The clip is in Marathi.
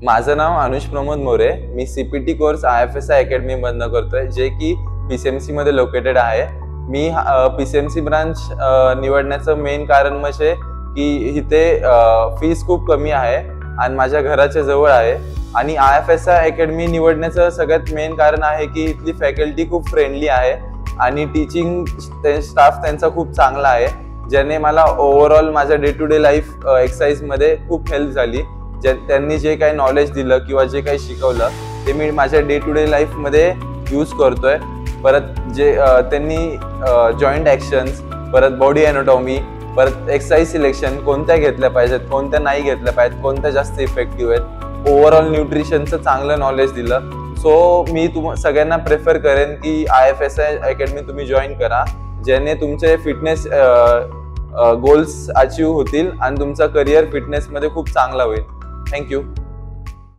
माझं नाव अनुज प्रमोद मोरे। मी CPT कोर्स IFSI अकॅडमी मधनं करतोय, जे की PCMC मध्ये लोकेटेड आहे। मी PCMC ब्रांच निवडण्याचं मेन कारण म्हणजे की इथे फीस खूप कमी आहे आणि माझ्या घराच्या जवळ आहे। आणि IFSI अकॅडमी निवडण्याचं सगळ्यात मेन कारण आहे की इथली फॅकल्टी खूप फ्रेंडली आहे आणि टीचिंग स्टाफ त्यांचा खूप चांगला आहे, ज्याने मला ओव्हरऑल माझ्या day to day life exercise मध्ये खूप हेल्प झाली। त्यांनी जे काही नॉलेज दिलं किंवा जे काही शिकवलं ते मी माझ्या डे टू डे लाईफ मध्ये यूज करतोय। परत जे त्यांनी जॉईंट ॲक्शन्स, परत बॉडी एनाटॉमी, परत एक्सरसाइज सिलेक्शन कोणत्या घेतल्या पाहिजेत, कोणत्या नाही घेतल्या पाहिजेत, कोणत्या जास्त इफेक्टिव्ह आहेत, ओव्हरऑल न्यूट्रिशनचं चांगलं नॉलेज दिलं। सो मी सगळ्यांना प्रेफर करेन की IFSI अकॅडमी तुम्ही जॉईन करा, ज्याने तुमचे फिटनेस गोल्स अचीव होतील आणि तुमचा करिअर फिटनेस मध्ये खूप चांगला होईल। थँक्यू।